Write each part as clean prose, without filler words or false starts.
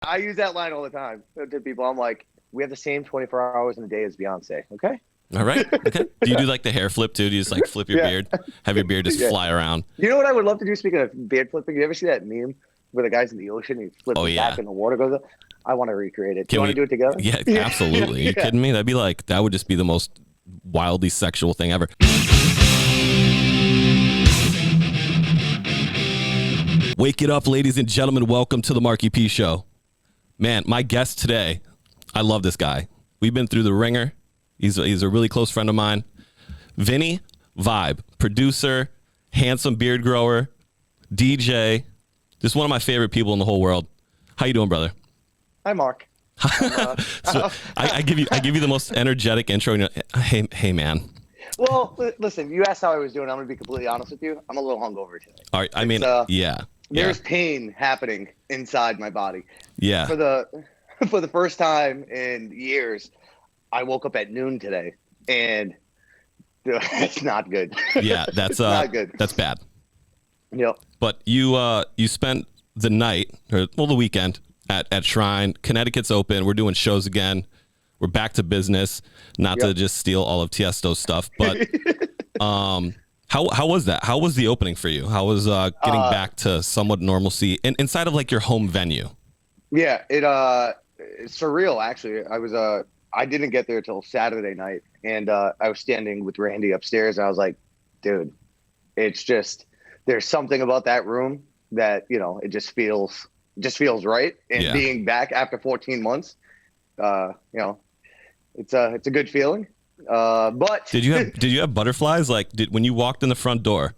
I use that line all the time to people. I'm like, we have the same 24 hours in a day as Beyonce. Okay. All right. Okay. Do you do like the hair flip too? Do you just like flip your beard? Have your beard just fly around? You know what I would love to do, speaking of beard flipping? You ever see that meme where the guy's in the ocean and he flips it back and the water goes up? I want to recreate it. Do you want to do it together? Yeah, absolutely. Are you kidding me? That would just be the most wildly sexual thing ever. Wake it up, ladies and gentlemen. Welcome to the Marckie P Show. Man, my guest today, I love this guy. We've been through the ringer. He's a really close friend of mine. Vinny Vibe, producer, handsome beard grower, DJ, just one of my favorite people in the whole world. How you doing, brother? Hi, Mark. So I give you the most energetic intro. Hey, man. Well, listen, you asked how I was doing. I'm going to be completely honest with you. I'm a little hungover today. All right. I mean, There's pain happening inside my body. Yeah. For the first time in years, I woke up at noon today, and it's not good. Yeah, that's not good. That's bad. Yep. But you spent the night, or the weekend at Shrine. Connecticut's open. We're doing shows again. We're back to business. Not to just steal all of Tiesto's stuff, but how was that? How was the opening for you? How was getting back to somewhat normalcy inside of like your home venue? Yeah, it's surreal actually. I didn't get there till Saturday night, and I was standing with Randy upstairs, and I was like, dude, it's just, there's something about that room that, it just feels right. And being back after 14 months, it's a good feeling. But did you have butterflies? Like when you walked in the front door?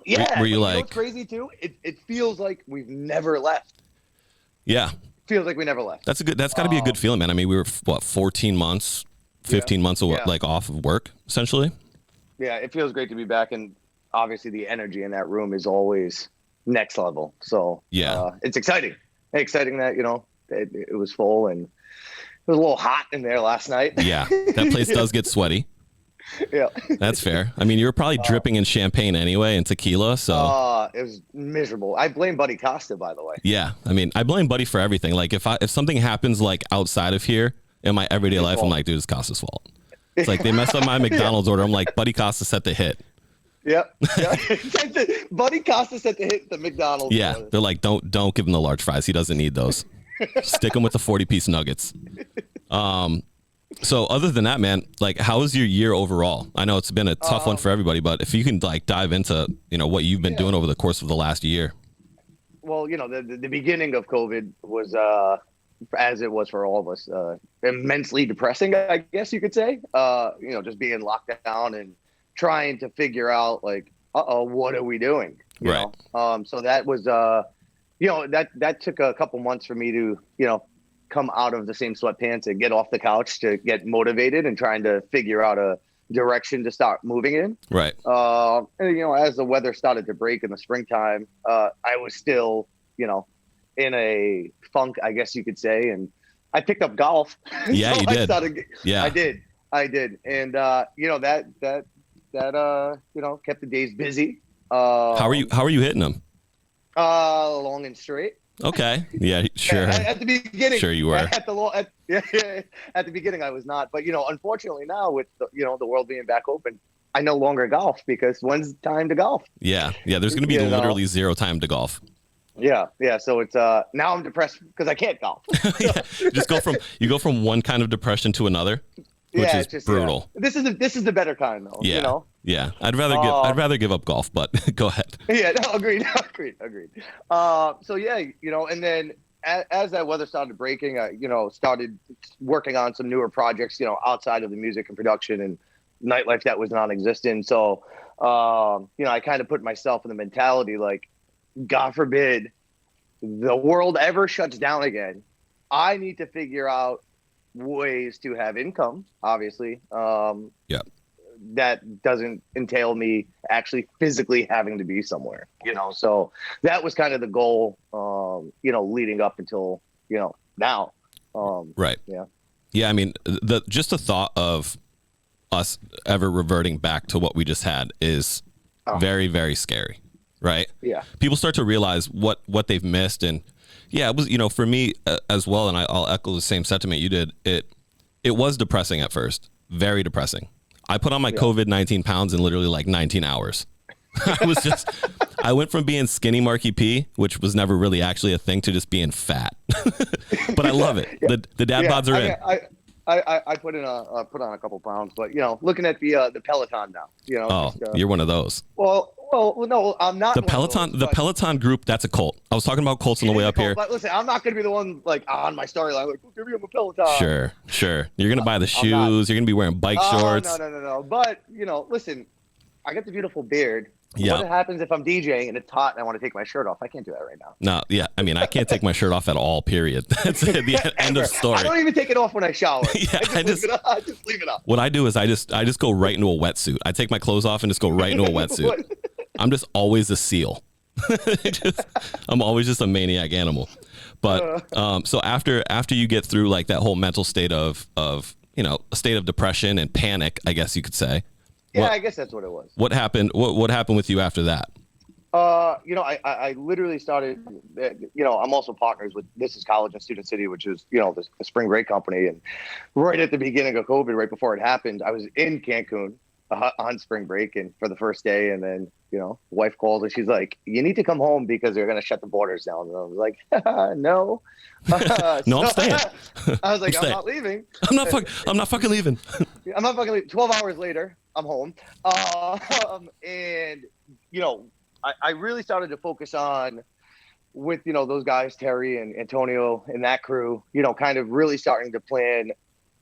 Yeah. Were you like, what's crazy too? It feels like we've never left. Yeah. Feels like we never left. That's got to be a good feeling, man. I mean, we were 14 months, 15 months like off of work, essentially. Yeah, it feels great to be back, and obviously the energy in that room is always next level. So it's exciting. Exciting that it was full, and it was a little hot in there last night. Yeah, that place does get sweaty. Yeah, that's fair. I mean, you were probably dripping in champagne anyway and tequila, so it was miserable. I blame Buddy Costa, by the way. Yeah, I mean, I blame Buddy for everything. Like if something happens like outside of here in my everyday life, I'm like, dude, it's Costa's fault. It's like they messed up my McDonald's order. I'm like, Buddy Costa set the hit. Yep. Buddy Costa set the hit the McDonald's. Yeah, order. They're like, don't give him the large fries. He doesn't need those. Stick him with the 40-piece nuggets. So other than that, man, like, how was your year overall? I know it's been a tough one for everybody, but if you can like dive into, what you've been doing over the course of the last year. Well, the beginning of COVID was, as it was for all of us, immensely depressing, I guess you could say. Just being locked down and trying to figure out like, what are we doing? You know? So that was, that took a couple months for me to, come out of the same sweatpants and get off the couch to get motivated and trying to figure out a direction to start moving in. Right. And, as the weather started to break in the springtime, I was still, in a funk, I guess you could say. And I picked up golf. Yeah, so you did. I did. And, that kept the days busy. How are you hitting them? Long and straight. Okay. Yeah, sure. At the beginning. Sure you were. At the beginning I was not. But, unfortunately now with, the world being back open, I no longer golf because when's time to golf? Yeah. Yeah. There's going to be literally zero time to golf. Yeah. Yeah. So it's now I'm depressed because I can't golf. Yeah. You go from one kind of depression to another, which is just brutal. Yeah. This is the better kind though. Yeah. Yeah. I'd rather give up golf, but go ahead. Yeah. No, agreed. So yeah, and then as that weather started breaking, I started working on some newer projects, outside of the music and production and nightlife that was non-existent. So, I kind of put myself in the mentality like, God forbid the world ever shuts down again. I need to figure out ways to have income, obviously. That doesn't entail me actually physically having to be somewhere, so that was kind of the goal, leading up until, now. Right. Yeah. Yeah. I mean, the thought of us ever reverting back to what we just had is very, very scary. Right. Yeah. People start to realize what they've missed. And, Yeah, it was, for me as well, and I'll echo the same sentiment you did. It was depressing at first, very depressing. I put on my COVID-19 pounds in literally like 19 hours. I went from being skinny Marckie P, which was never really actually a thing, to just being fat. But I love it. Yeah. The dad bods are in. I put on a couple pounds, but looking at the Peloton now, Oh, you're one of those. Well, no, I'm not. The Peloton, Peloton group, that's a cult. I was talking about cults on the way up here. But listen, I'm not going to be the one like on my storyline like, give me a Peloton. Sure. You're going to buy the shoes. You're going to be wearing bike shorts. No. But listen, I got the beautiful beard. Yeah. What happens if I'm DJing and it's hot and I want to take my shirt off? I can't do that right now. No, yeah. I mean, I can't take my shirt off at all, period. That's the end of story. I don't even take it off when I shower. I just leave it up. What I do is I just go right into a wetsuit. I take my clothes off and just go right into a wetsuit. I'm just always a seal. I'm always just a maniac animal. But so after you get through like that whole mental state of a state of depression and panic, I guess you could say. Yeah, I guess that's what it was. What happened? What happened with you after that? I literally started. I'm also partners with This Is College in Student City, which is the spring break company. And right at the beginning of COVID, right before it happened, I was in Cancun on spring break, and for the first day, and then wife calls and she's like, "You need to come home because they're going to shut the borders down." And I was like, "No, no, I'm staying." I was like, "I'm not leaving. I'm not fucking leaving. I'm not fucking leaving." 12 hours later, I'm home. And I really started to focus on with those guys, Terry and Antonio and that crew, kind of really starting to plan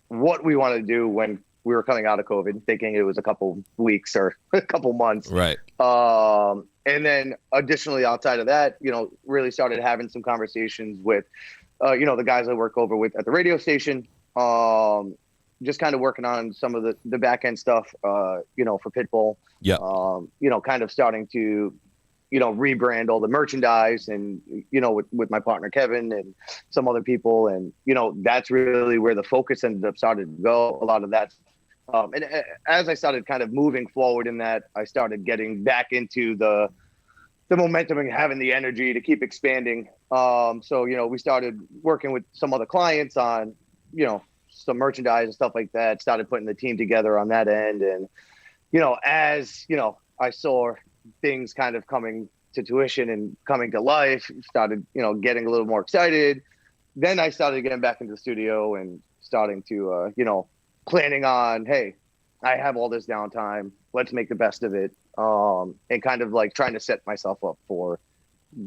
what we wanted to do when we were coming out of COVID, thinking it was a couple weeks or a couple months. Right. And then additionally, outside of that, really started having some conversations with, the guys I work over with at the radio station, just kind of working on some of the back end stuff, for Pitbull. Yeah. Kind of starting to, rebrand all the merchandise and, with my partner, Kevin, and some other people. And, that's really where the focus ended up started to go. A lot of that. And as I started kind of moving forward in that, I started getting back into the momentum and having the energy to keep expanding. So, we started working with some other clients on, some merchandise and stuff like that, started putting the team together on that end. And, as, I saw things kind of coming to tuition and coming to life, started, getting a little more excited. Then I started getting back into the studio and starting to, planning on, hey, I have all this downtime. Let's make the best of it. And kind of like trying to set myself up for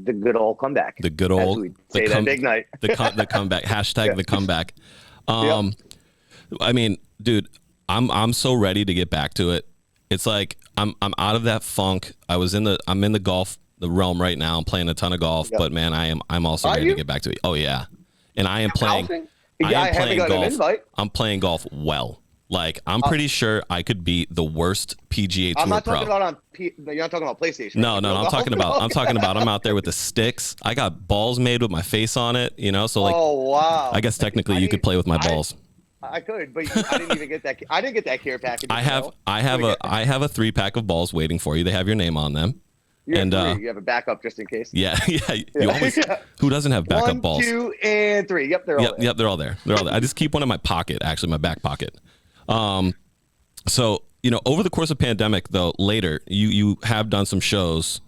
the good old comeback. The good old, that big night. the comeback, hashtag the comeback. I mean, dude, I'm so ready to get back to it. It's like I'm out of that funk. I'm in the golf realm right now. I'm playing a ton of golf, but man, I'm also ready to get back to it. Oh yeah. And I am playing golf. I'm playing golf well. Like, I'm pretty sure I could beat the worst PGA Tour pro. I'm not talking about you're not talking about PlayStation. No, I'm talking about I'm out there with the sticks. I got balls made with my face on it, so like, oh wow. I guess technically you could play with my balls. I could, but I didn't even get that. I didn't get that care package. I have a 3-pack of balls waiting for you. They have your name on them. You have a backup just in case. Yeah. You always, who doesn't have backup balls? 1, 2, and 3. Yep, they're all there. Yep, they're all there. I just keep one in my pocket, actually, my back pocket. So, over the course of pandemic, though, later, you have done some shows,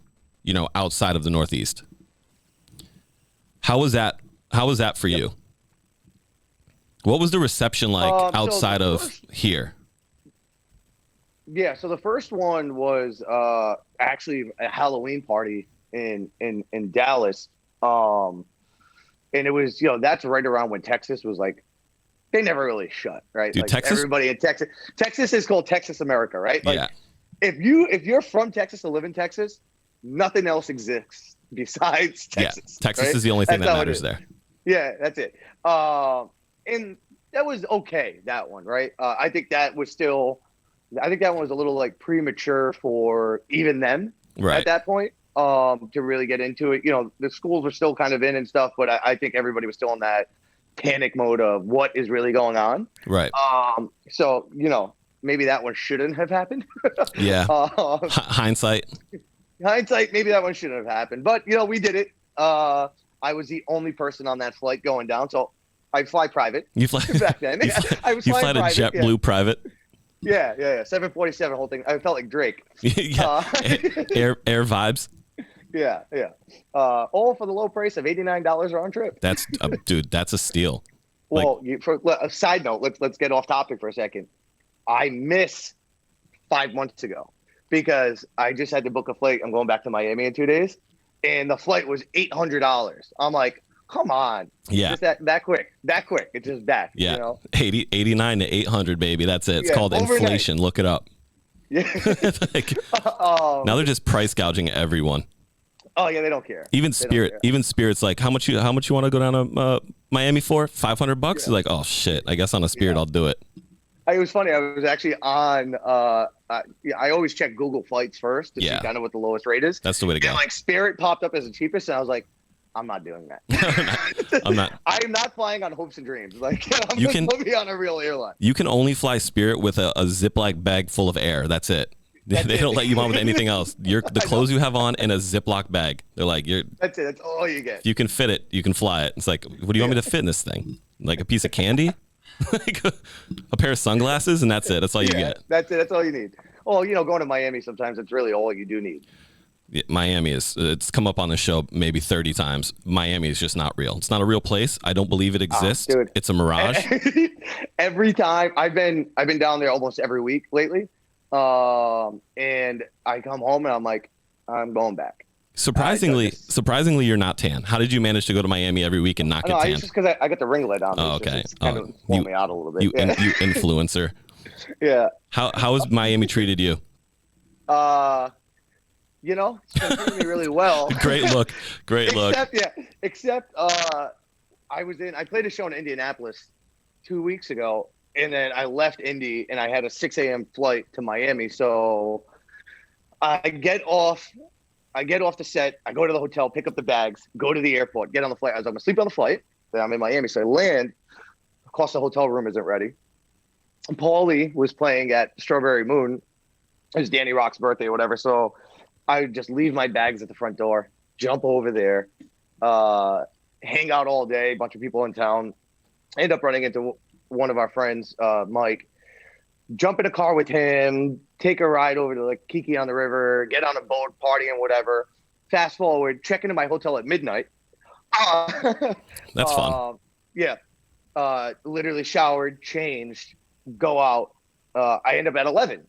outside of the Northeast. How was that for you? What was the reception like outside of here? Yeah, so the first one was actually a Halloween party in Dallas. And it was, that's right around when Texas was like, they never really shut, right? Dude, like Texas? Everybody in Texas is called Texas America, right? Like, yeah. If you're from Texas to live in Texas, nothing else exists besides Texas. Yeah, Texas right? is the only thing that matters there. Yeah, that's it. And that was okay, that one, right? I think that one was a little like premature for even them at that point, to really get into it. The schools were still kind of in and stuff, but I think everybody was still in that panic mode of what is really going on. Right. So, maybe that one shouldn't have happened. Yeah. Hindsight, maybe that one shouldn't have happened, but we did it. I was the only person on that flight going down. So I fly private. You fly back then. I was you flying fly to private. JetBlue private. Yeah. 747 whole thing. I felt like Drake. Yeah. Air vibes. Yeah. All for the low price of $89 round trip. That's dude. That's a steal. Well, a side note. Let's get off topic for a second. I miss 5 months ago because I just had to book a flight. I'm going back to Miami in 2 days, and the flight was $800. I'm like, come on. Yeah. Just that quick. It's just back. Yeah. You know? 89 to 800, baby. That's it. It's called overnight. inflation. Look it up. Yeah. Now they're just price gouging everyone. Oh yeah, they don't care. Even Spirit's like, how much you want to go down to Miami for? $500? Yeah. He's like, oh shit, I guess on a Spirit I'll do it. It was funny. I was actually on. I always check Google Flights first to see kind of what the lowest rate is. That's the way to go. And like Spirit popped up as the cheapest, and I was like, I'm not doing that. I'm not. I am not flying on hopes and dreams. Like I'm going to be on a real airline. You can only fly Spirit with a Ziploc bag full of air. That's it. They don't let you on with anything else. The clothes you have on in a Ziploc bag. They're like, That's it. That's all you get. If you can fit it, you can fly it. It's like, what do you want me to fit in this thing? Like a piece of candy? Like a pair of sunglasses, and that's it. That's all you get. That's it. That's all you need. Well, going to Miami sometimes it's really all you do need. Yeah, Miami it's come up on the show maybe 30 times. Miami is just not real. It's not a real place. I don't believe it exists. Dude. It's a mirage. Every time I've been down there almost every week lately. And I come home and I'm like, I'm going back. Surprisingly, you're not tan. How did you manage to go to Miami every week and not get tan? It's just because I got the ringlet on. Oh, okay. It's kind of pulled me out a little bit. You influencer. Yeah. How has Miami treated you? It's been treating me really well. Great look. Except I played a show in Indianapolis 2 weeks ago, and then I left Indy and I had a 6 a.m. flight to Miami. So I get off the set, I go to the hotel, pick up the bags, go to the airport, get on the flight. I'm asleep on the flight. Then I'm in Miami. So I land. Of course, the hotel room isn't ready. And Paulie was playing at Strawberry Moon. It was Danny Rock's birthday or whatever. So I would just leave my bags at the front door, jump over there, hang out all day, a bunch of people in town. End up running into one of our friends, Mike, jump in a car with him, take a ride over to like Kiki on the river, get on a boat, party and whatever. Fast forward, check into my hotel at midnight. That's fun. Yeah. Literally showered, changed, go out. I end up at 11.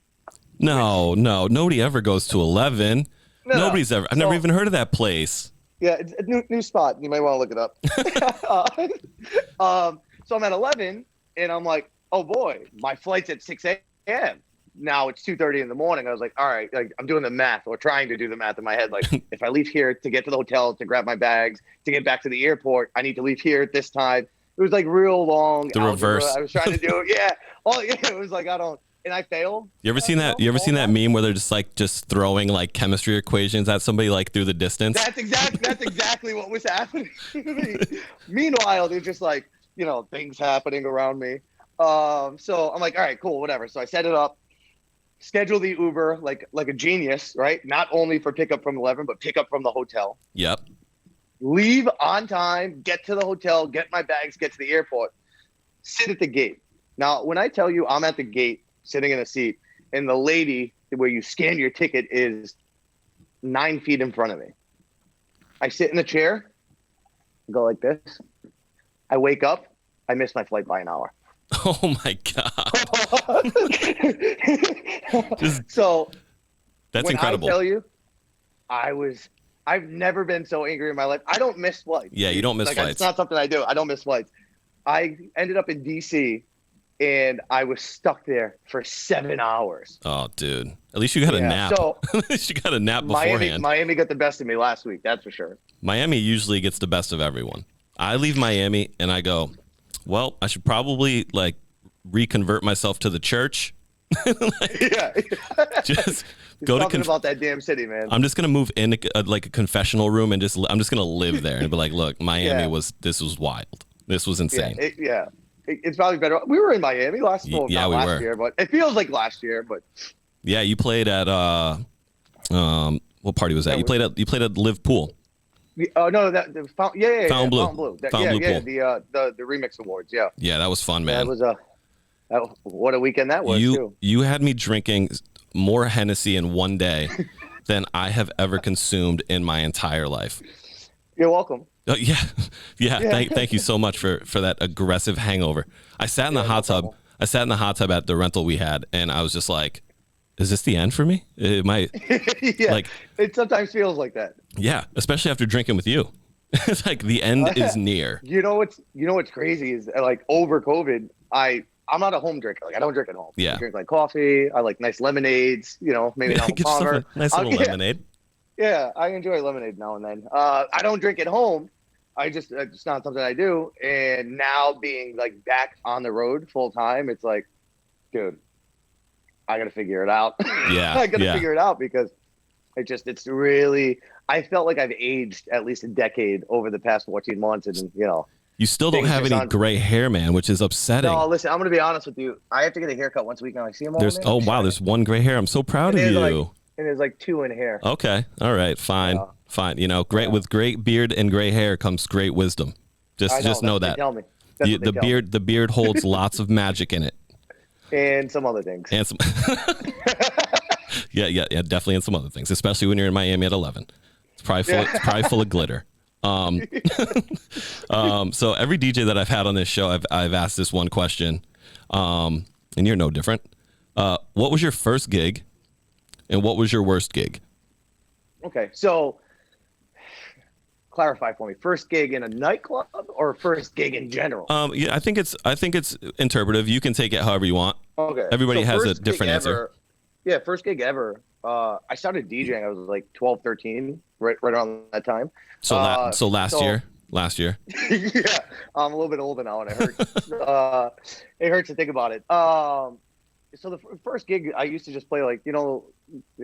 No, nobody ever goes to 11. No. Nobody's ever. I've never even heard of that place. Yeah, it's a new spot. You might want to look it up. So I'm at 11, and I'm like, oh boy, my flight's at 6 a.m. Now it's 2:30 in the morning. I was like, all right, like I'm doing the math or trying to do the math in my head. Like if I leave here to get to the hotel, to grab my bags, to get back to the airport, I need to leave here at this time. It was like real long. The reverse. I was trying to do it. Yeah. It was like, and I failed. You ever seen that? You ever seen that meme where they're just throwing like chemistry equations at somebody like through the distance? That's exactly what was happening. Meanwhile, there's just like, things happening around me. So I'm like, all right, cool, whatever. So I set it up, schedule the Uber like a genius, right? Not only for pickup from 11, but pickup from the hotel. Yep. Leave on time, get to the hotel, get my bags, get to the airport, sit at the gate. Now, when I tell you I'm at the gate, sitting in a seat, and the lady where you scan your ticket is 9 feet in front of me. I sit in the chair, go like this. I wake up, I miss my flight by an hour. Oh my God. So that's incredible. I tell you, I've never been so angry in my life. I don't miss flights. Yeah, you don't miss flights. It's not something I do. I don't miss flights. I ended up in DC and I was stuck there for 7 hours. Oh, dude. At least you got a nap. So at least you got a nap beforehand. Miami got the best of me last week, that's for sure. Miami usually gets the best of everyone. I leave Miami and I go, well, I should probably like reconvert myself to the church. Just go to about that damn city, man. I'm just gonna move in a confessional room and I'm just gonna live there and be like, look, Miami was wild. This was insane. It's probably better. We were in Miami last were. year, but it feels like last year. But yeah, you played at what party was that? You played at Live Pool. Oh no, that Found Blue. Fountain Blue. Fountain Blue pool. The remix awards. Yeah. Yeah, that was fun, man. That was what a weekend that was too. You had me drinking more Hennessy in one day than I have ever consumed in my entire life. You're welcome. Oh, yeah. Thank you so much for that aggressive hangover. I sat in the hot tub. Problem. I sat in the hot tub at the rental we had, and I was just like, "Is this the end for me?" It might. Yeah. Like, it sometimes feels like that. Yeah, especially after drinking with you. It's like the end is near. You know what's crazy is like over COVID, I'm not a home drinker. Like I don't drink at home. Yeah. I drink like coffee. I like nice lemonades. Maybe not a Palmer. Nice little lemonade. Yeah, I enjoy lemonade now and then. I don't drink at home. It's not something I do. And now being like back on the road full time, it's like, dude, I got to figure it out. Yeah. I got to figure it out because it's really, I felt like I've aged at least a decade over the past 14 months. And, you still don't have any gray hair, man, which is upsetting. No, listen, I'm going to be honest with you. I have to get a haircut once a week now. I see them all. There's one gray hair. I'm so proud of you. And there's like 2 in hair. Okay. All right. Fine. Fine. With great beard and gray hair comes great wisdom. Just know that. Tell me. The beard holds lots of magic in it. And some other things. Yeah, definitely, and some other things, especially when you're in Miami at 11. It's probably full of glitter. So every DJ that I've had on this show, I've asked this one question, and you're no different. What was your first gig, and what was your worst gig? Okay, so clarify for me. First gig in a nightclub or first gig in general? Yeah, I think it's interpretive. You can take it however you want. Okay. Everybody has a different answer. Yeah, first gig ever. I started DJing. I was like 12, 13, right around that time. So last year. Yeah, I'm a little bit older now, and it hurts. It hurts to think about it. So the first gig, I used to just play like, we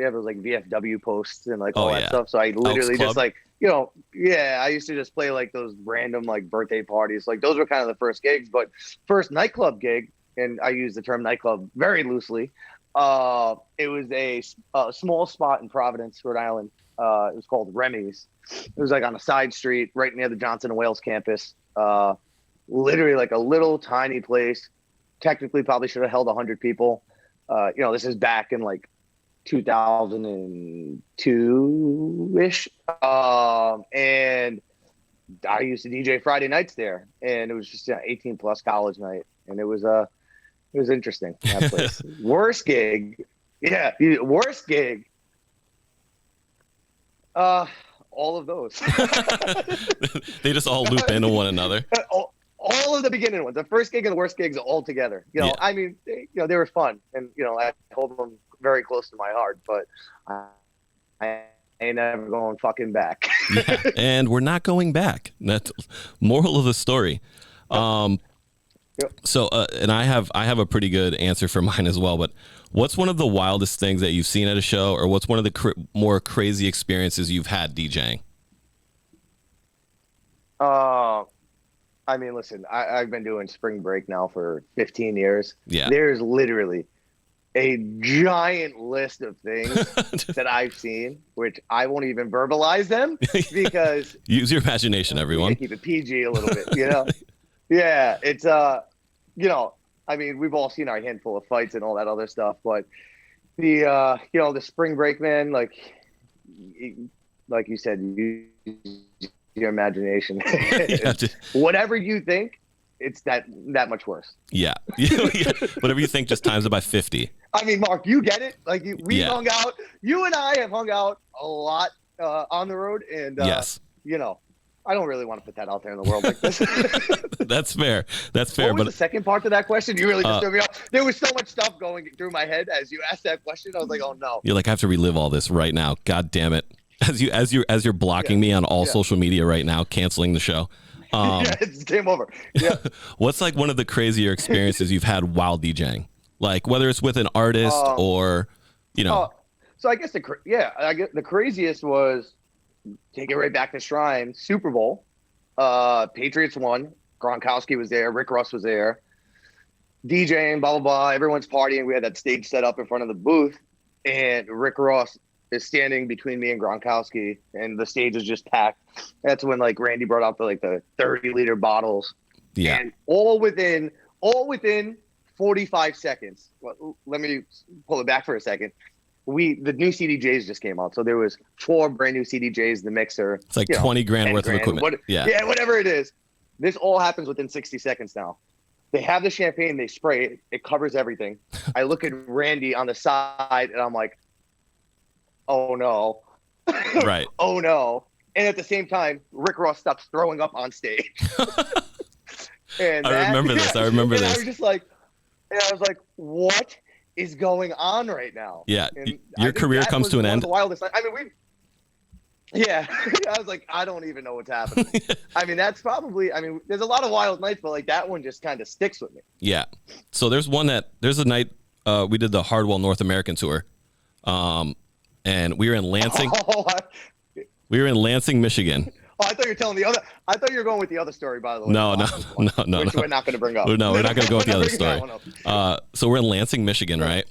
have those like VFW posts and like all that stuff. So I literally just like, I used to just play like those random like birthday parties. Like those were kind of the first gigs. But first nightclub gig, and I use the term nightclub very loosely. It was a small spot in Providence, Rhode Island. It was called Remy's. It was like on a side street right near the Johnson & Wales campus. Literally like a little tiny place. Technically probably should have held 100 people. This is back in like 2002-ish. And I used to DJ Friday nights there, and it was just an 18 plus college night. And it was interesting, that place. Worst gig. Yeah. Worst gig. All of those. They just all loop into one another. All of the beginning ones, the first gig and the worst gigs all together. I mean, they were fun, and I hold them very close to my heart. But I ain't never going fucking back. Yeah, and we're not going back. That's moral of the story. Yep. So, and I have a pretty good answer for mine as well. But what's one of the wildest things that you've seen at a show, or what's one of the more crazy experiences you've had DJing? I mean, listen, I've been doing spring break now for 15 years. Yeah. There's literally a giant list of things that I've seen, which I won't even verbalize them because use your imagination, everyone. Keep it PG a little bit, Yeah, it's I mean, we've all seen our handful of fights and all that other stuff, but the the spring break, man, like you said, use your imagination. Whatever you think, it's that much worse. Yeah. Whatever you think, just times it by 50. I mean, Mark, you get it. Like we hung out. You and I have hung out a lot on the road, and yes, I don't really want to put that out there in the world like this. That's fair. What was the second part to that question? You really just threw me off. There was so much stuff going through my head as you asked that question. I was like, oh no. You're like, I have to relive all this right now. God damn it. As you're blocking me on all social media right now, canceling the show. Yeah, it's game over. Yeah. What's like one of the crazier experiences you've had while DJing? Like whether it's with an artist or, So I guess the craziest was, take it right back to Shrine, Super Bowl. Patriots won. Gronkowski was there. Rick Ross was there. DJing, blah, blah, blah. Everyone's partying. We had that stage set up in front of the booth. And Rick Ross is standing between me and Gronkowski, and the stage is just packed. That's when like Randy brought out the 30-liter bottles. Yeah. And all within 45 seconds. Well, let me pull it back for a second. The new CDJs just came out, so there was 4 brand new CDJs, the mixer. It's like 20 grand worth of equipment. Yeah, whatever it is. This all happens within 60 seconds now. They have the champagne, they spray it, it covers everything. I look at Randy on the side, and I'm like, oh no. Right. Oh no. And at the same time, Rick Ross stops throwing up on stage. And I remember this. I was just like, I was like, what is going on right now? Yeah. And your career comes to an end. The wildest. I mean, yeah. I was like, I don't even know what's happening. I mean, that's probably, there's a lot of wild nights, but like that one just kind of sticks with me. Yeah. So there's a night we did the Hardwell North American tour. And we were in Lansing. We were in Lansing, Michigan. Oh, I thought you were telling the other. I thought you were going with the other story, by the way. No. Which we're not going to bring up. No, we're not going to go with the other story. So we're in Lansing, Michigan, right?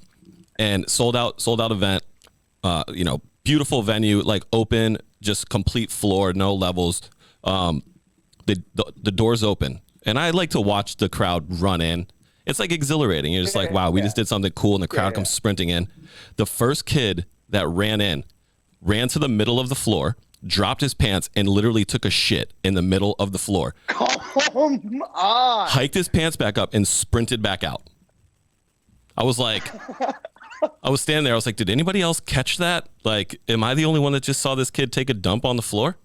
And sold out event. Beautiful venue, like open, just complete floor, no levels. The doors open, and I like to watch the crowd run in. It's like exhilarating. You're just like, wow, we just did something cool, and the crowd comes sprinting in. The first kid that ran to the middle of the floor, dropped his pants, and literally took a shit in the middle of the floor. Come on. Hiked his pants back up and sprinted back out. I was standing there. I was like, did anybody else catch that? Like, am I the only one that just saw this kid take a dump on the floor?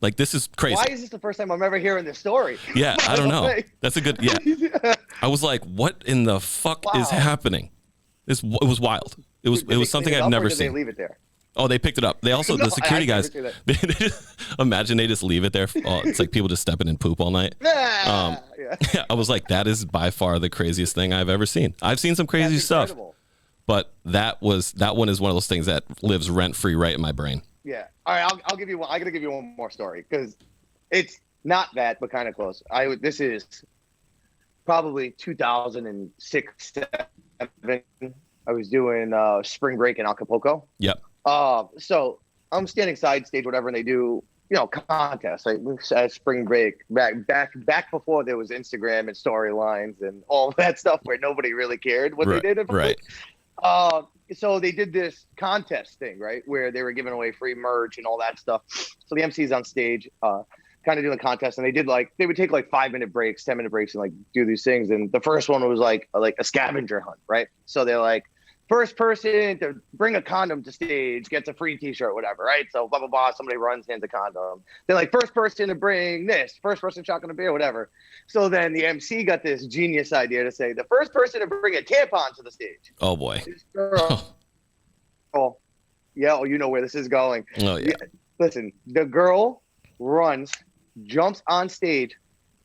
Like, this is crazy. Why is this the first time I'm ever hearing this story? Yeah, I don't know. That's a good, yeah. I was like, what in the fuck is happening? It was wild. It was something I've never seen. Did they leave it there? Oh, they picked it up. They also, the security guys, imagine they just leave it there. It's like people just stepping in poop all night. Yeah, I was like, that is by far the craziest thing I've ever seen. I've seen some crazy stuff, but that one is one of those things that lives rent free right in my brain. Yeah. All right, I'll give you one. I got to give you one more story because it's not that, but kind of close. This is probably 2006, 2007. I was doing spring break in Acapulco. Yep. So I'm standing side stage, whatever, and they do, contests like at spring break back before there was Instagram and storylines and all that stuff where nobody really cared what they did. Right. So they did this contest thing, right, where they were giving away free merch and all that stuff. So the MC's on stage, kind of doing a contest, and they would take like 5-minute breaks, 10-minute breaks, and like do these things. And the first one was like a scavenger hunt, right? So they're like, first person to bring a condom to stage gets a free T-shirt, whatever, right? So blah, blah, blah. Somebody runs, hands a condom. They're like, first person to bring this, first person shotgun a beer, whatever. So then the MC got this genius idea to say, the first person to bring a tampon to the stage. Oh, boy. This girl, you know where this is going. Oh, yeah. Listen, the girl runs, jumps on stage,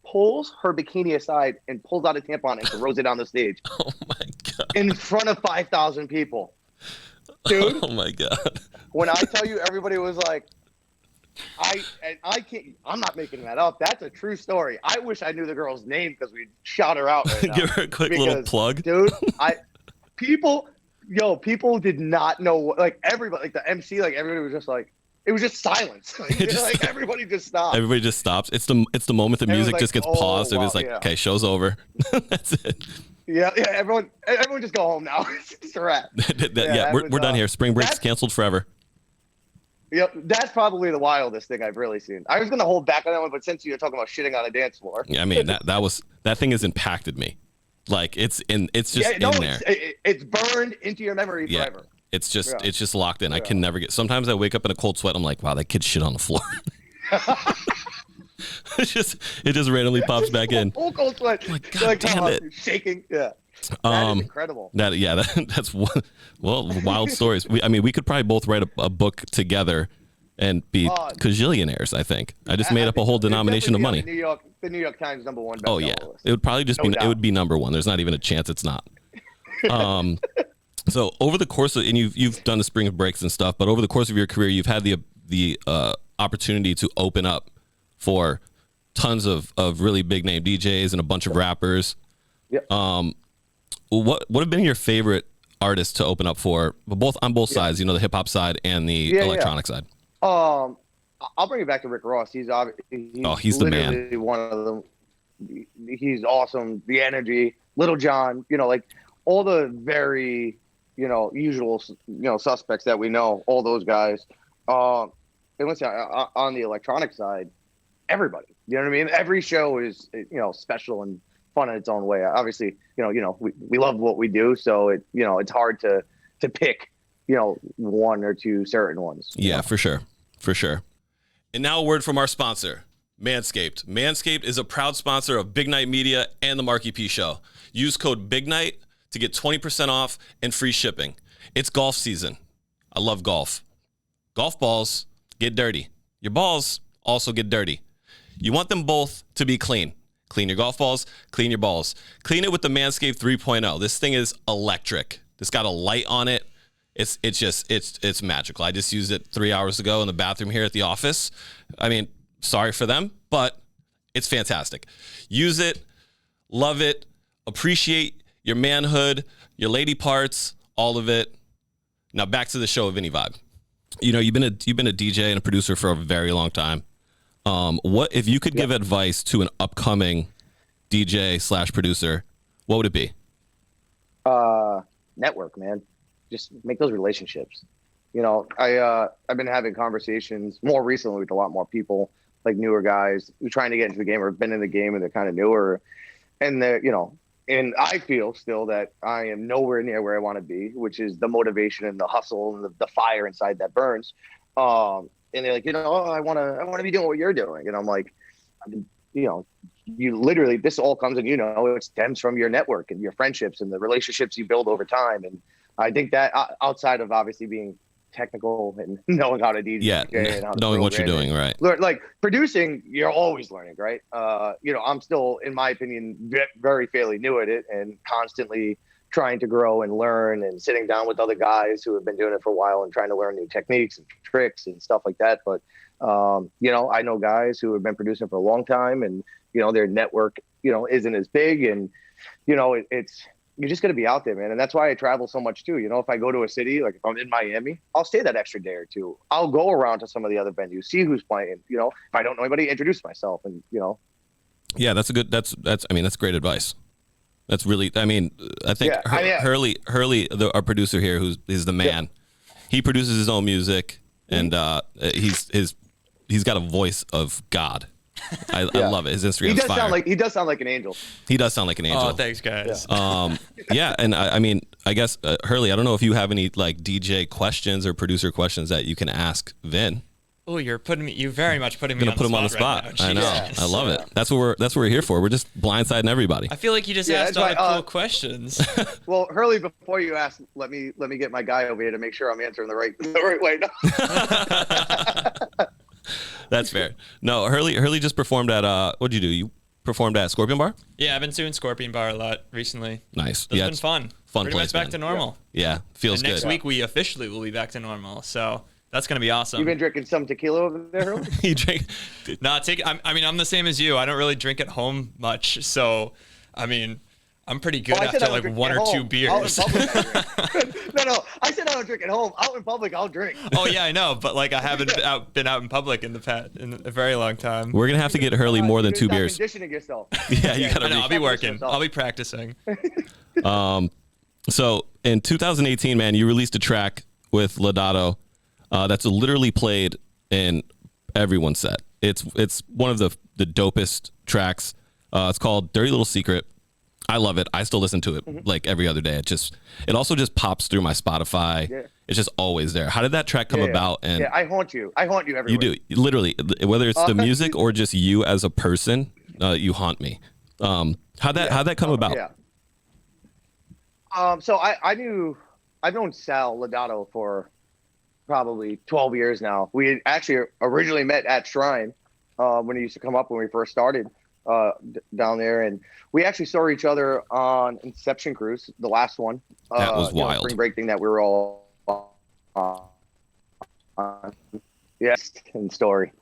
pulls her bikini aside and pulls out a tampon and throws it on the stage. Oh my God. In front of 5,000 people. Dude. Oh my God. When I tell you, everybody was like, I'm not making that up. That's a true story. I wish I knew the girl's name because we'd shout her out right now. Give her a quick little plug. Dude, people did not know, like everybody, like the MC, like everybody was just like, it was just silence. Like everybody just stopped. Everybody just stops. It's the moment the music just gets paused. It was like, okay, show's over. That's it. Yeah. Everyone just go home now. It's a wrap. We're done here. Spring break's canceled forever. Yep, that's probably the wildest thing I've really seen. I was gonna hold back on that one, but since you're talking about shitting on a dance floor, yeah, I mean that thing has impacted me. Like it's just in there. It's burned into your memory forever. It's just locked in. I can never get. Sometimes I wake up in a cold sweat. I'm like, wow, that kid shit on the floor. it just randomly pops back in. Full cold sweat. Oh my God, damn it. Shaking. Yeah. That is incredible. That's one. Well, wild stories. We could probably both write a book together and be gazillionaires. I think. I just made up a whole denomination of money. The New York Times #1. Oh yeah, it would probably just it would be #1. There's not even a chance it's not. So over the course of, and you've done the spring breaks and stuff, but over the course of your career, you've had the opportunity to open up for tons of really big name DJs and a bunch of rappers. Yep. What have been your favorite artists to open up for, both on both sides, the hip hop side and the electronic side? I'll bring it back to Rick Ross. He's he's the man. One of them. He's awesome. The energy, Little John, like all the very, usual, suspects that we know, all those guys. And let's say on the electronic side, everybody, you know what I mean? Every show is, special and fun in its own way. Obviously, we love what we do. So it's hard to pick, one or two certain ones. Yeah, for sure. For sure. And now a word from our sponsor, Manscaped. Manscaped is a proud sponsor of Big Night Media and the Marckie P Show. Use code Big Night to get 20% off and free shipping. It's golf season. I love golf. Golf balls get dirty. Your balls also get dirty. You want them both to be clean. Clean your golf balls, clean your balls. Clean it with the Manscaped 3.0. This thing is electric. It's got a light on it. It's magical. I just used it 3 hours ago in the bathroom here at the office. I mean, sorry for them, but it's fantastic. Use it, love it, appreciate your manhood, your lady parts, all of it. Now back to the show of Vinny Vibe. You've been a DJ and a producer for a very long time. What if you could give advice to an upcoming DJ / producer? What would it be? Network, man. Just make those relationships. I've been having conversations more recently with a lot more people, like newer guys who are trying to get into the game or have been in the game and they're kind of newer. And they're, and I feel still that I am nowhere near where I want to be, which is the motivation and the hustle and the fire inside that burns. And they're like, I want to be doing what you're doing. And I'm like, you literally, this all comes and, it stems from your network and your friendships and the relationships you build over time. And I think that outside of obviously being technical and knowing how to DJ and how to knowing what you're doing, right? Like producing, you're always learning, right? I'm still, in my opinion, very fairly new at it and constantly trying to grow and learn and sitting down with other guys who have been doing it for a while and trying to learn new techniques and tricks and stuff like that. But, I know guys who have been producing for a long time and, their network, isn't as big and, it's, you're just going to be out there, man. And that's why I travel so much too. If I go to a city, like if I'm in Miami, I'll stay that extra day or two. I'll go around to some of the other venues, see who's playing, if I don't know anybody, introduce myself and, Yeah, that's great advice. That's really, I think Hurley, our producer here, is the man. He produces his own music and he's got a voice of God. I love it. His Instagram is fire. He does sound like an angel. He does sound like an angel. Oh, thanks, guys. And I guess Hurley, I don't know if you have any like DJ questions or producer questions that you can ask Vin. Oh, you very much putting me on the spot. Put him on the spot. Right now. I know. I love it. That's what we're here for. We're just blindsiding everybody. I feel like you just asked all the cool questions. Well, Hurley, before you ask, let me get my guy over here to make sure I'm answering the right way. No. That's fair. No, Hurley just performed at what'd you do? You performed at Scorpion Bar? Yeah, I've been doing Scorpion Bar a lot recently. Nice. It's been fun. Pretty much back to normal. Yeah, feels good. Next week we officially will be back to normal. So that's gonna be awesome. You've been drinking some tequila over there, Hurley? You drink? I'm the same as you. I don't really drink at home much. So, I'm pretty good after like one or two beers. No. I said I don't drink at home. Out in public, I'll drink. Oh yeah, I know, but like I haven't been out in public in a very long time. We're gonna have to get Hurley more than 2 beers. Conditioning yourself. Yeah, you gotta. I'll be working. I'll be practicing. So in 2018, man, you released a track with Lodato that's literally played in everyone's set. It's one of the dopest tracks. It's called "Dirty Little Secret." I love it. I still listen to it like every other day. It also just pops through my Spotify. Yeah. It's just always there. How did that track come about? And I haunt you. I haunt you everywhere. You do, literally, whether it's the music or just you as a person, you haunt me. How'd that come about? Yeah. So I've known Sal Lodato for probably 12 years now. We actually originally met at Shrine when he used to come up when we first started. Down there, and we actually saw each other on Inception Cruise, the last one. That was wild. Spring break thing that we were all on. Yes, and story.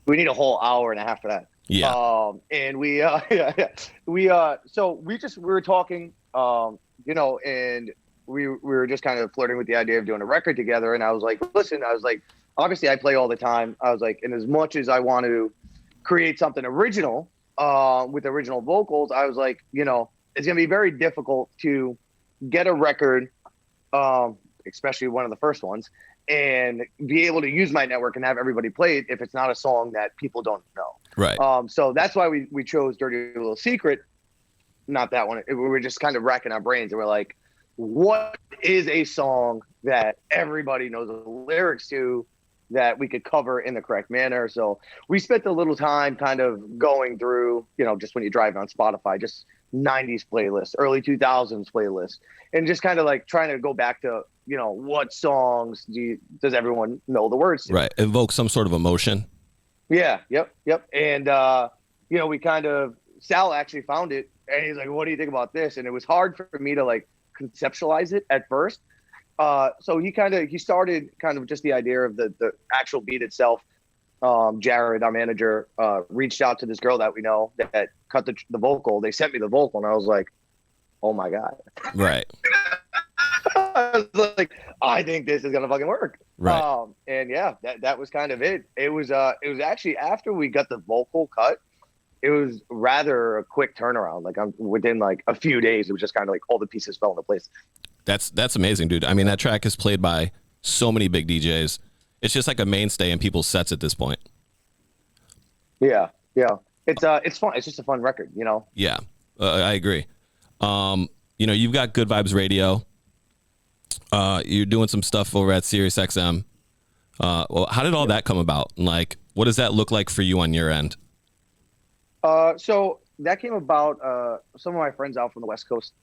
We need a whole hour and a half for that. Yeah. And we were talking, and we were just kind of flirting with the idea of doing a record together. And I was like, listen, I was like, obviously I play all the time. I was like, and as much as I want to create something original with original vocals, I was like, you know, it's going to be very difficult to get a record, especially one of the first ones, and be able to use my network and have everybody play it if it's not a song that people don't know. Right. So that's why we chose Dirty Little Secret. Not that one. We were just kind of racking our brains and we're like, what is a song that everybody knows the lyrics to that we could cover in the correct manner? So we spent a little time kind of going through, you know, just when you drive on Spotify, just 90s playlists, early 2000s playlists, and just kind of like trying to go back to, you know, what songs does everyone know the words to? Right. Evoke some sort of emotion. Yeah. Yep. And, you know, we kind of, Sal actually found it and he's like, what do you think about this? And it was hard for me to like conceptualize it at first. So he started kind of just the idea of the actual beat itself. Jared, our manager, reached out to this girl that we know that cut the vocal. They sent me the vocal and I was like, oh my God. Right. I was like, I think this is going to fucking work. Right. And yeah, that was kind of it. It was actually after we got the vocal cut, it was rather a quick turnaround. Like within like a few days, it was just kind of like all the pieces fell into place. That's amazing, dude. I mean, that track is played by so many big DJs. It's just like a mainstay in people's sets at this point. Yeah. It's fun. It's just a fun record, you know? Yeah, I agree. You know, you've got Good Vibes Radio. You're doing some stuff over at Sirius XM. Well, how did all that come about? And like, what does that look like for you on your end? So that came about, some of my friends out from the West Coast,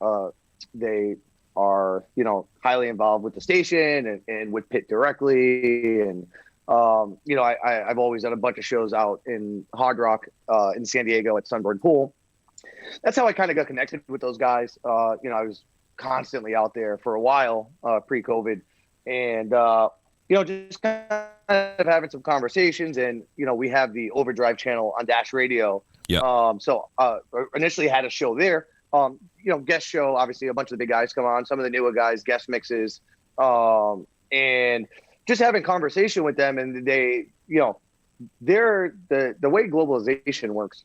they are, you know, highly involved with the station and with Pitt directly. And, you know, I've always done a bunch of shows out in Hard Rock, in San Diego at Sunbird Pool. That's how I kind of got connected with those guys. You know, I was constantly out there for a while, pre-COVID, and, you know, just kind of having some conversations. And, you know, we have the Overdrive channel on Dash Radio. Yeah. So initially had a show there, you know, guest show, obviously a bunch of the big guys come on, some of the newer guys, guest mixes, and just having conversation with them. And they, you know, the way globalization works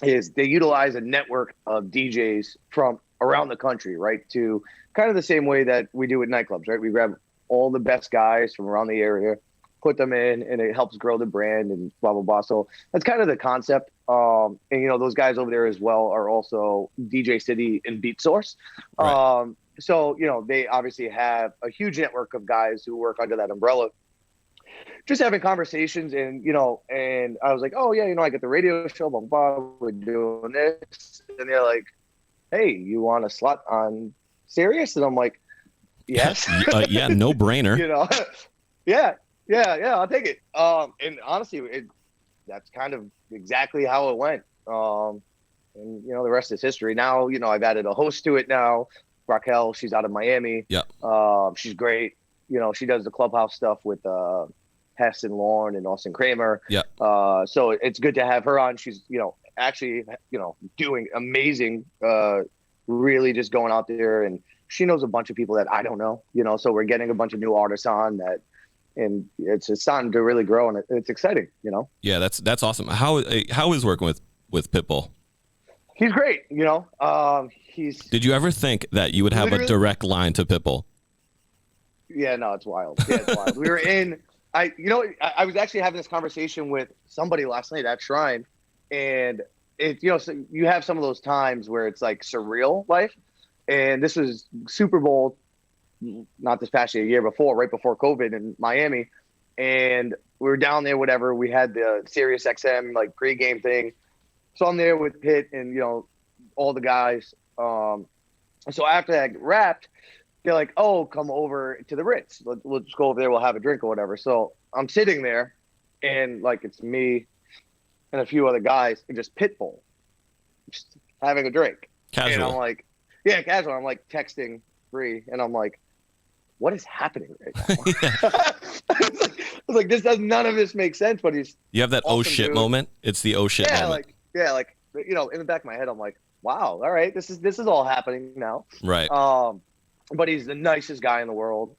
is they utilize a network of DJs from around the country, right? To kind of the same way that we do with nightclubs, right? We grab all the best guys from around the area, put them in, and it helps grow the brand and blah, blah, blah. So that's kind of the concept. And, you know, those guys over there as well are also DJ City and Beat Source. Right. So, you know, they obviously have a huge network of guys who work under that umbrella. Just having conversations and, you know, and I was like, oh, yeah, you know, I get the radio show, blah, blah, blah, we're doing this. And they're like, hey, you want a slot on Sirius? And I'm like, yes. Yeah, no brainer. You know, yeah, I'll take it. And honestly, that's kind of exactly how it went. And, you know, the rest is history. Now, you know, I've added a host to it now. Raquel, she's out of Miami. Yeah. She's great. You know, she does the clubhouse stuff with Hess and Lauren and Austin Kramer. Yeah. So it's good to have her on. She's, you know, actually, you know, doing amazing, really just going out there, and she knows a bunch of people that I don't know, you know, so we're getting a bunch of new artists on that, and it's starting to really grow, and it's exciting, you know? Yeah, that's awesome. How is working with Pitbull? He's great, you know. Did you ever think that you would have a direct line to Pitbull? Yeah, no, it's wild. Yeah, it's wild. We were I was actually having this conversation with somebody last night at Shrine, and it, you know, so you have some of those times where it's like surreal life, and this was Super Bowl, not this past year, a year before, right before COVID in Miami, and we were down there, whatever. We had the Sirius XM like pregame thing, so I'm there with Pitt and, you know, all the guys. So after that wrapped, they're like, oh, come over to the Ritz. We'll just go over there. We'll have a drink or whatever. So I'm sitting there, and like it's me and a few other guys, and just Pitbull, just having a drink. Casual. And I'm like, yeah, casual. I'm like texting Bree, and I'm like, what is happening right now? I was like, none of this makes sense. But you have that oh shit moment. It's the oh shit moment. Like, you know, in the back of my head, I'm like, wow, all right, this is all happening now. Right. but he's the nicest guy in the world.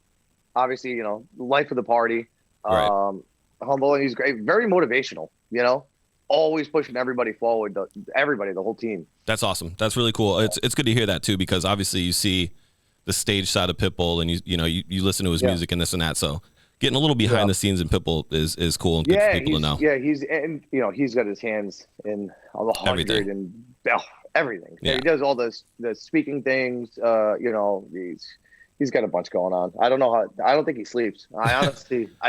Obviously, you know, life of the party. Right. Humble, and he's great. Very motivational, you know, always pushing everybody forward, the whole team. That's awesome. That's really cool. It's good to hear that too, because obviously you see the stage side of Pitbull, and you listen to his music and this and that. So getting a little behind the scenes in Pitbull is cool and good for people to know. Yeah, he's got his hands in all the 100 and everything. Yeah. He does all the speaking things. You know, he's got a bunch going on. I don't know how. I don't think he sleeps. I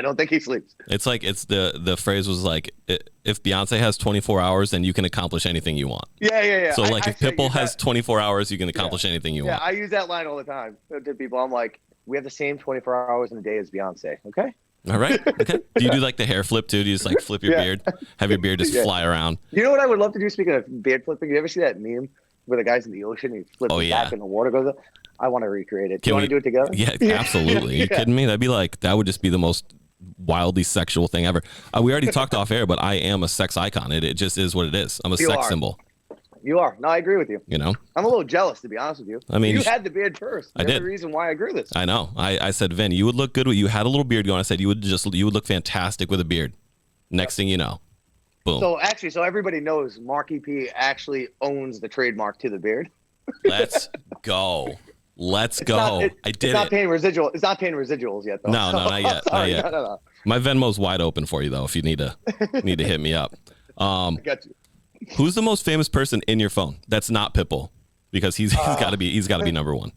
don't think he sleeps. It's like the phrase was like, if Beyonce has 24 hours, then you can accomplish anything you want. Yeah. So like if Pitbull has 24 hours, you can accomplish anything you want. Yeah, I use that line all the time to people. I'm like, we have the same 24 hours in a day as Beyonce. Okay. All right. Okay. Do you do like the hair flip too? Do you just like flip your beard, have your beard just fly around? You know what I would love to do? Speaking of beard flipping, you ever see that meme where the guy's in the ocean and he flips it back and the water goes up? I want to recreate it. Do you want to do it together? Yeah, absolutely. Are you kidding me? That would just be the most wildly sexual thing ever. We already talked off air, but I am a sex icon. It just is what it is. I'm a sex symbol. You are. No, I agree with you. You know? I'm a little jealous, to be honest with you. I mean, you had the beard first. I did. The reason why I agree with this. I know. I said, Vin, you would look good. You had a little beard going. I said you would look fantastic with a beard. Next thing you know, boom. So everybody knows Marckie P actually owns the trademark to the beard. Let's go. Let's go. I did it. It's not paying residuals yet, though. No, not yet. Sorry, not yet. No. My Venmo's wide open for you, though, if you need to hit me up. I got you. Who's the most famous person in your phone that's not Pitbull? Because he's got to be number one,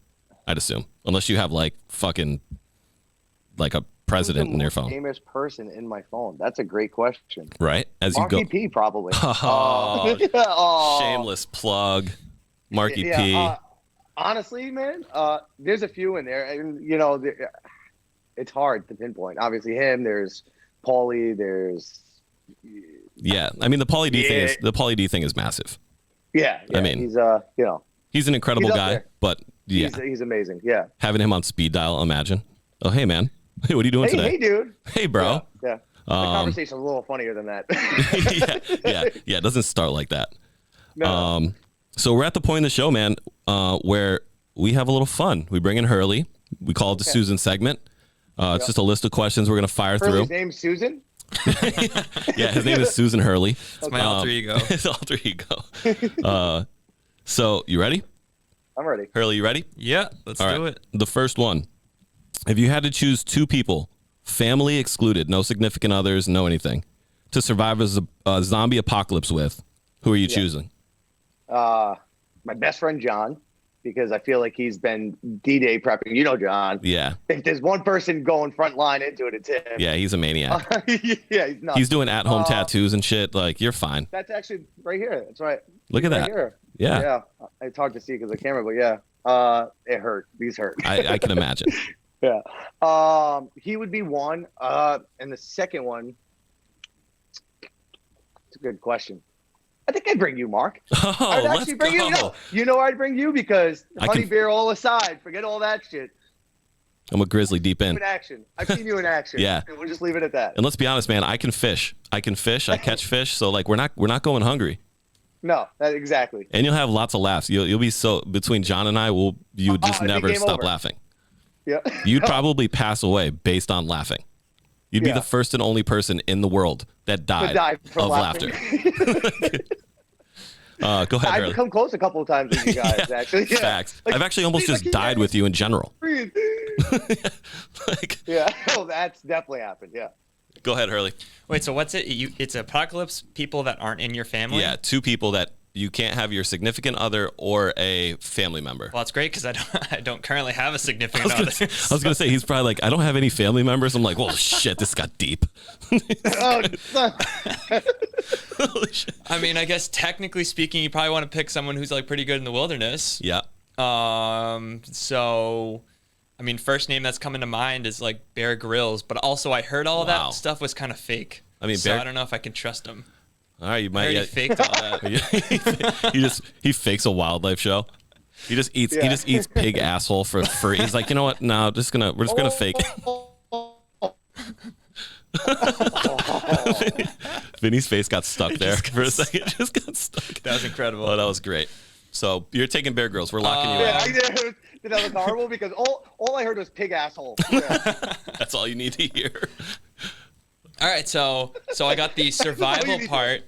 I'd assume. Unless you have like fucking like a president in your phone. Famous person in my phone. That's a great question. Right? As you Marckie go. P probably. Shameless plug. Marckie P. Honestly, man, there's a few in there, and you know, it's hard to pinpoint. Obviously, him. There's Paulie. There's. Yeah, I mean the Pauly D thing is massive. Yeah. I mean, he's he's an incredible guy, there. but yeah, he's amazing. Yeah, having him on speed dial, imagine. Oh hey man, hey, what are you doing today? Hey dude. Hey bro. Yeah. The conversation's a little funnier than that. yeah. It doesn't start like that. No. So we're at the point in the show, man, where we have a little fun. We bring in Hurley. We call it the Susan segment. It's just a list of questions we're gonna fire through. His name's Susan. Yeah, his name is Susan Hurley. It's my alter ego. His alter ego. So you ready? I'm ready. Hurley, you ready? Yeah, let's do it. The first one. If you had to choose two people, family excluded, no significant others, no anything, to survive as a zombie apocalypse with, who are you choosing? My best friend John, because I feel like he's been D-Day prepping. You know John. Yeah. If there's one person going front line into it, it's him. Yeah, he's a maniac. Yeah, he's nuts. He's doing at-home tattoos and shit. Like, you're fine. That's actually right here. That's right. Look at that. Here. Yeah. Yeah. It's hard to see because of the camera, but yeah. It hurt. These hurt. I can imagine. Yeah. He would be one. And the second one, it's a good question. I think I'd bring you, Mark. Oh, I'd actually bring you. No, you know I'd bring you because honey bear all aside, forget all that shit. I'm a grizzly deep in. Action. I've seen you in action. Yeah. We'll just leave it at that. And let's be honest, man. I can fish. I catch fish. So like, we're not going hungry. No, exactly. And you'll have lots of laughs. You'll be so between John and I. You would just never stop laughing. Yeah. You'd probably pass away based on laughing. You'd be the first and only person in the world that died of laughter. Go ahead, I've Hurley. come close a couple of times with you guys, actually. Yeah. Facts. Like, I've actually almost just died with you in general. Yeah, that's definitely happened, yeah. Go ahead, Hurley. Wait, so what's it? It's apocalypse people that aren't in your family? Yeah, two people that you can't have your significant other or a family member. Well, it's great because I don't currently have a significant other. I was going to say, he's probably like, I don't have any family members. I'm like, well, shit, this got deep. Holy shit. I mean, I guess technically speaking, you probably want to pick someone who's like pretty good in the wilderness. Yeah. So, I mean, first name that's coming to mind is like Bear Grylls, but also I heard all that stuff was kind of fake. I mean, so I don't know if I can trust him. All right, you might. He faked all that. he fakes a wildlife show. He just eats pig asshole for free. He's like, you know what? No, we're just gonna fake it. Vinny's face got stuck there for a second. Just got stuck. That was incredible. Oh, that was great. So you're taking Bear Grylls. We're locking you in. Yeah, I did. That was horrible because all I heard was pig asshole. Yeah. That's all you need to hear. All right, so I got the survival part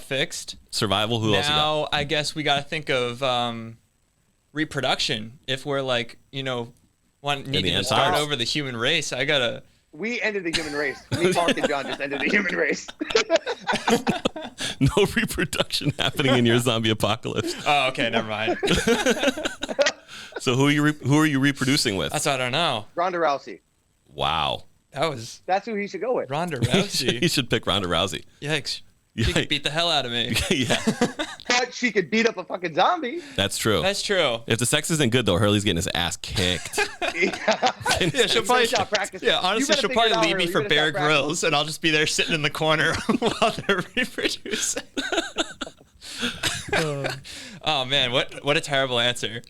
fixed. Survival. Who else you got? Now I guess we got to think of reproduction. If we're like, needing to start over the human race, I gotta. We ended the human race. Me, Mark, and John just ended the human race. No reproduction happening in your zombie apocalypse. Oh, okay, never mind. So who are you reproducing with? That's what I don't know. Ronda Rousey. Wow. That's who he should go with. Ronda Rousey. He should pick Ronda Rousey. Yikes. She could beat the hell out of me. Yeah. But she could beat up a fucking zombie. That's true. That's true. If the sex isn't good though, Hurley's getting his ass kicked. Yeah, she'll probably practice. Yeah, honestly, she'll probably leave me for Bear Grylls, and I'll just be there sitting in the corner while they're reproducing. Oh man, what a terrible answer.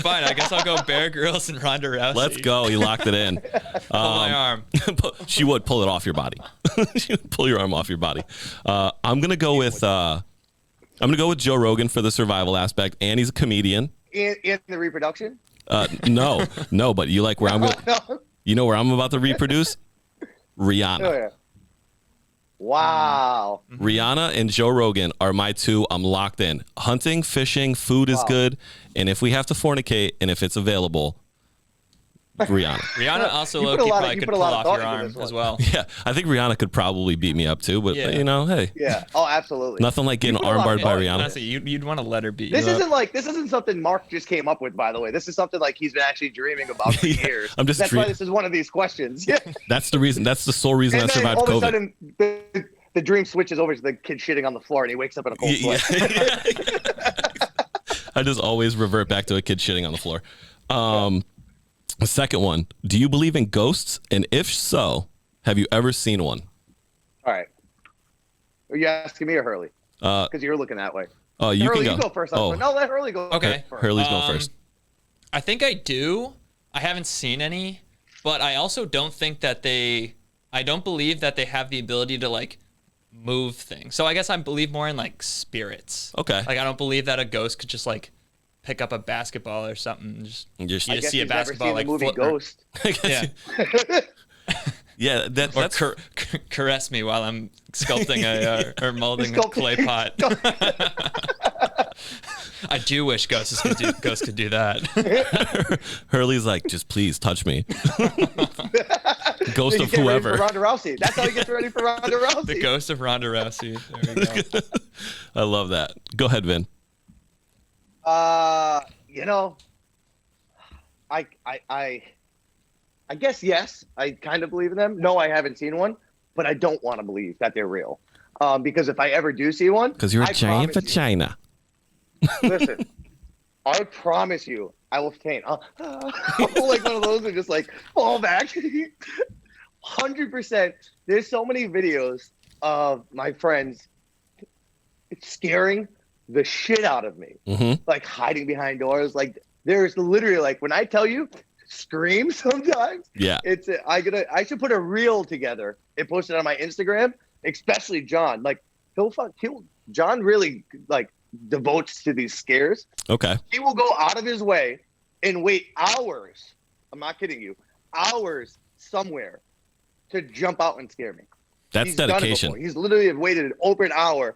Fine, I guess I'll go Bear Grylls and Ronda Rousey. Let's go. You locked it in. Pull my arm. She would pull it off your body. She would pull your arm off your body. I'm gonna go with Joe Rogan for the survival aspect, and he's a comedian. In the reproduction? No, but you like where I'm going. You know where I'm about to reproduce? Rihanna. Oh, yeah. Wow. Rihanna and Joe Rogan are my two. I'm locked in. Hunting, fishing, food is good, and if we have to fornicate, and if it's available, Rihanna. Rihanna also low-key probably could pull off your arm as well. Yeah, I think Rihanna could probably beat me up too, but hey. Yeah. Oh, absolutely. Nothing like getting armbarred by Rihanna. Honestly, you'd want to let her beat you up. This isn't something Mark just came up with, by the way. This is something like he's been actually dreaming about for years. That's why this is one of these questions. Yeah. That's the reason. That's the sole reason I survived COVID. All of a sudden, the dream switches over to the kid shitting on the floor, and he wakes up in a cold sweat. I just always revert back to a kid shitting on the floor. The second one, do you believe in ghosts? And if so, have you ever seen one? All right. Are you asking me or Hurley? Because you're looking that way. Oh, you Hurley, can go. You go first. No, let Hurley go first. Hurley's go first. I think I do. I haven't seen any, but I also don't think that I don't believe that they have the ability to like move things. So I guess I believe more in like spirits. Okay. Like I don't believe that a ghost could just like pick up a basketball or something. You just see a basketball like movie Ghost. Yeah. Yeah, that's caress me while I'm sculpting or molding a clay pot. I do wish ghosts could do that. Hurley's like, just please touch me. Ghost of whoever. For Ronda Rousey. That's how he gets ready for Ronda Rousey. The ghost of Ronda Rousey. There we go. I love that. Go ahead, Vin. I guess yes. I kind of believe in them. No, I haven't seen one, but I don't want to believe that they're real. Because if I ever do see one, because you're a giant vagina. Listen, I promise you, I will faint. I'll like one of those and just like fall back. 100%. There's so many videos of my friends scaring the shit out of me, like hiding behind doors. Like there's literally like when I tell you, scream sometimes. Yeah, I should put a reel together and post it on my Instagram. Especially John, like John really like devotes to these scares. Okay, he will go out of his way and wait hours. I'm not kidding you, hours somewhere to jump out and scare me. That's dedication. He's literally waited an open hour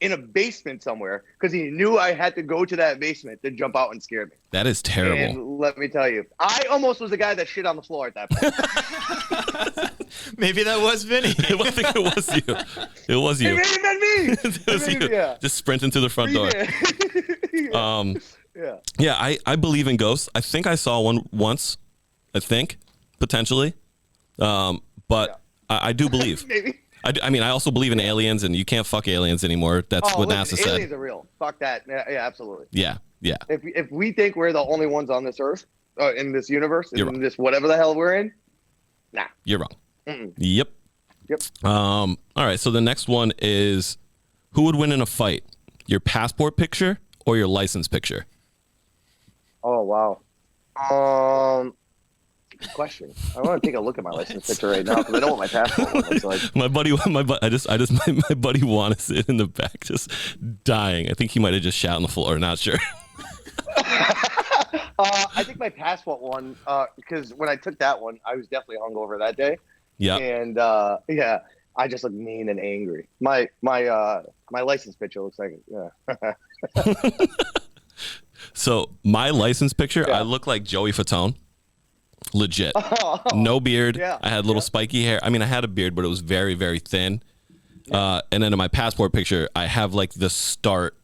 in a basement somewhere because he knew I had to go to that basement to jump out and scare me. That is terrible. And let me tell you, I almost was the guy that shit on the floor at that point. Maybe that was Vinny. I think it was you. It was you. It may have been me. It was you. Yeah. Just sprinting to the front door. Yeah. I believe in ghosts. I think I saw one once. I think potentially, but I do believe. Maybe. I mean, I also believe in aliens, and you can't fuck aliens anymore. That's what NASA said. Aliens are real. Fuck that. Yeah, absolutely. Yeah. If we think we're the only ones on this earth, in this universe, in this whatever the hell we're in, nah. You're wrong. Mm-mm. Yep. All right. So the next one is, who would win in a fight? Your passport picture or your license picture? Oh wow. Good question. I want to take a look at my license picture right now because I don't want my passport looks like. My buddy, my buddy Juan is in the back, just dying. I think he might have just shat on the floor. Not sure. I think my passport one, because when I took that one, I was definitely hungover that day. Yeah. And yeah, I just look mean and angry. My license picture looks like So my license picture, I look like Joey Fatone. Legit. No beard. Yeah. I had little spiky hair. I mean, I had a beard, but it was very, very thin. And then in my passport picture, I have like the start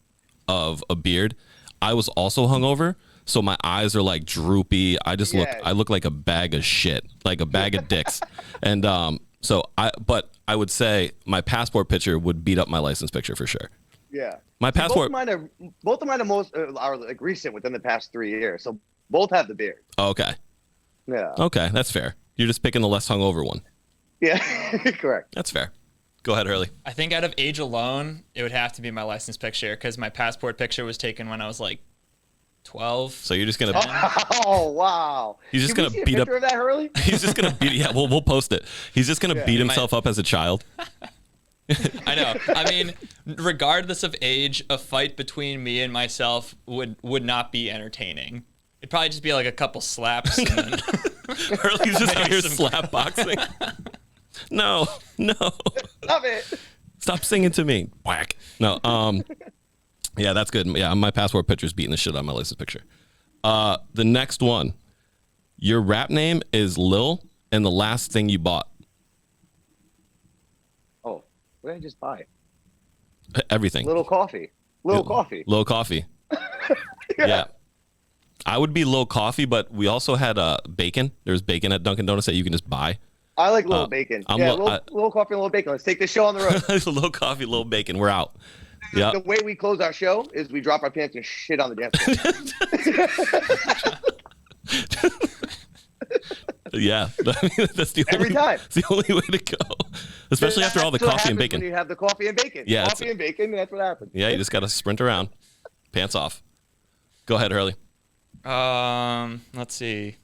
of a beard. I was also hungover, so my eyes are like droopy. I look like a bag of shit, like a bag of dicks. And but I would say my passport picture would beat up my license picture for sure. Yeah. My passport. Both of mine are like recent within the past 3 years. So both have the beard. Oh, okay. Yeah. Okay, that's fair. You're just picking the less hungover one. Yeah. Correct. That's fair. Go ahead, Hurley. I think out of age alone, it would have to be my license picture because my passport picture was taken when I was like 12. So you're just gonna. Oh wow! He's just Can gonna we see a beat up. picture of that, Hurley? He's just gonna beat. Yeah, we'll post it. He's just gonna beat himself up as a child. I know. I mean, regardless of age, a fight between me and myself would not be entertaining. It'd probably just be like a couple slaps. And then Hurley's just out here slap boxing. No. Stop it. Stop singing to me. Whack. No. Yeah, that's good. Yeah, my passport picture's beating the shit out of my license picture. The next one. Your rap name is Lil, and the last thing you bought. Oh, what did I just buy? Everything. Little coffee. Little coffee. Little coffee. Yeah. I would be Little Coffee, but we also had bacon. There's bacon at Dunkin' Donuts that you can just buy. I like little bacon. Little coffee and little bacon. Let's take this show on the road. Little coffee, little bacon. We're out. Yeah. The way we close our show is we drop our pants and shit on the dance floor. Yeah, that's the Every time. It's the only way to go, especially after all the coffee and bacon. When you have the coffee and bacon. Yeah, coffee and bacon. That's what happens. Yeah, you just got to sprint around, pants off. Go ahead, Hurley. Let's see.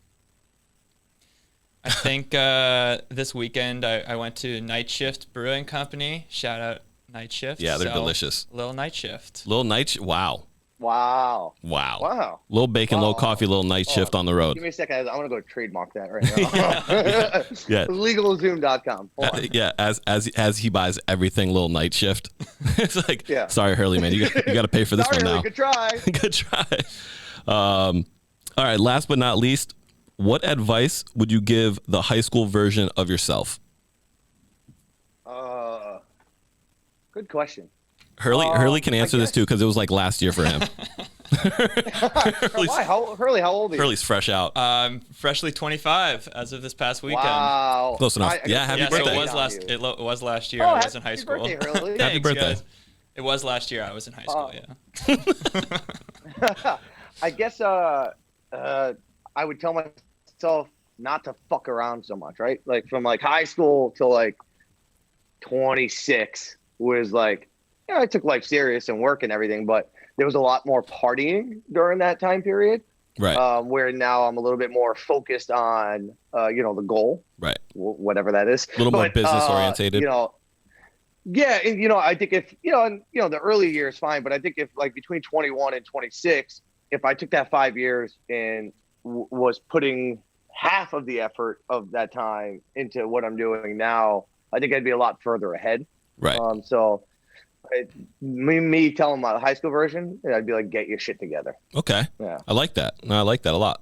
I think this weekend I went to Night Shift Brewing Company. Shout out Night Shift. Yeah, they're delicious. Little Night Shift. Little night. Wow. Little bacon, little coffee, little night shift on the road. Give me a second. I want to go trademark that right now. Yeah. LegalZoom.com. Yeah, as he buys everything, little night shift. It's like, sorry, Hurley, man, you got to pay for this one now. Good try. Good try. All right, last but not least, what advice would you give the high school version of yourself? Good question. Hurley can answer this too because it was like last year for him. Hurley, how old are you? Hurley's fresh out. Freshly 25 as of this past weekend. Wow. Close enough. Happy birthday. So it was last year. I was in high school. Birthday, Hurley. Happy birthday. Guys. It was last year. I was in high school. I guess I would tell myself not to fuck around so much, right? Like from like high school till like 26 was like, I took life serious and work and everything, but there was a lot more partying during that time period. Right. Where now I'm a little bit more focused on, the goal. Right. Whatever that is. A little more business orientated. Yeah. And, I think if, the early years, fine. But I think if like between 21 and 26, if I took that 5 years and was putting half of the effort of that time into what I'm doing now, I think I'd be a lot further ahead. Right. Me telling my high school version, I'd be like, get your shit together. Okay. Yeah. I like that. No, I like that a lot.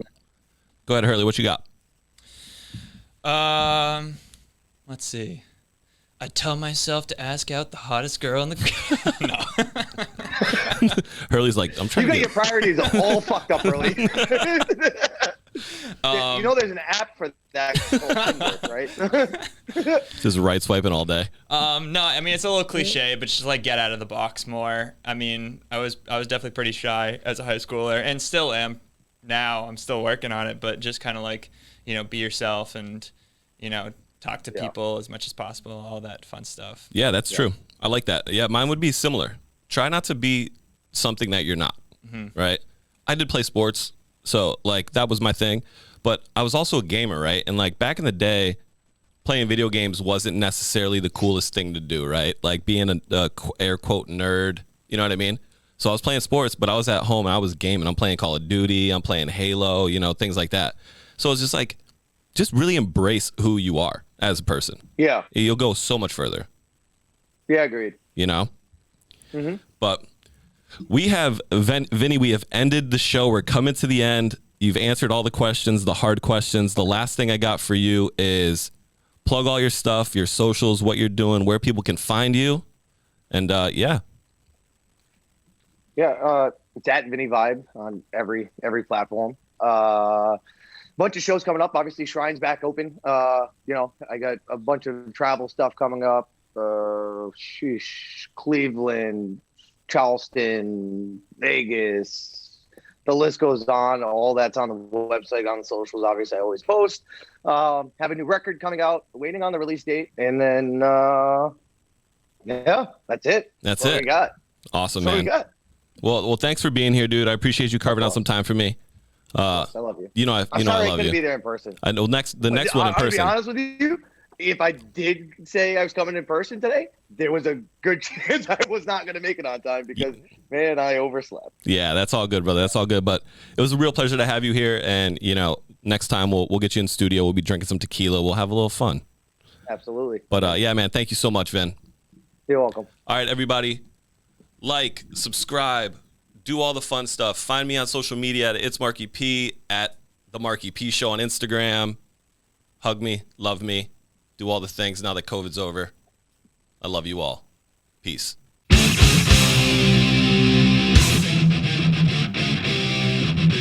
Go ahead, Hurley. What you got? Let's see. I tell myself to ask out the hottest girl in the no. Hurley's like, I'm trying to get your priorities all fucked up, Hurley. There's an app for that called right? Just right swiping all day. No, I mean it's a little cliche, but just like get out of the box more. I mean, I was definitely pretty shy as a high schooler, and still am now. I'm still working on it, but just kind of like be yourself and talk to people as much as possible, all that fun stuff. Yeah, that's true. I like that. Yeah, mine would be similar. Try not to be something that you're not. Right. I did play sports. So like that was my thing, but I was also a gamer, right? And like back in the day, playing video games wasn't necessarily the coolest thing to do, right? Like being a air quote nerd, you know what I mean? So I was playing sports, but I was at home and I was gaming. I'm playing Call of Duty, I'm playing Halo, you know, things like that. So it's just like, just really embrace who you are as a person. Yeah. You'll go so much further. Yeah, agreed. You know? Mm-hmm. But we have, Vinny, we have ended the show. We're coming to the end. You've answered all the questions, the hard questions. The last thing I got for you is plug all your stuff, your socials, what you're doing, where people can find you. And yeah. Yeah, it's at Vinny Vibe on every platform. Bunch of shows coming up. Obviously, Shrine's back open. You know, I got a bunch of travel stuff coming up. Cleveland, Charleston, Vegas. The list goes on. All that's on the website, on the socials. Obviously, I always post. Have a new record coming out. Waiting on the release date, and then yeah, that's it. That's what it. we got. Awesome, That's man. what we got. Well, thanks for being here, dude. I appreciate you carving out some time for me. I love you. You know, I'm I sorry I love couldn't you. be there in person. I know the next one in I'll be person. honest with you. If I did say I was coming in person today, there was a good chance I was not going to make it on time because, man, I overslept. Yeah, that's all good, brother. That's all good. But it was a real pleasure to have you here. And, you know, next time we'll get you in studio. We'll be drinking some tequila. We'll have a little fun. Absolutely. But, yeah, man, thank you so much, Vin. You're welcome. All right, everybody. Like, subscribe, do all the fun stuff. Find me on social media at It's Marckie P, at The Marckie P Show on Instagram. Hug me, love me, do all the things now that COVID's over. I love you all. Peace.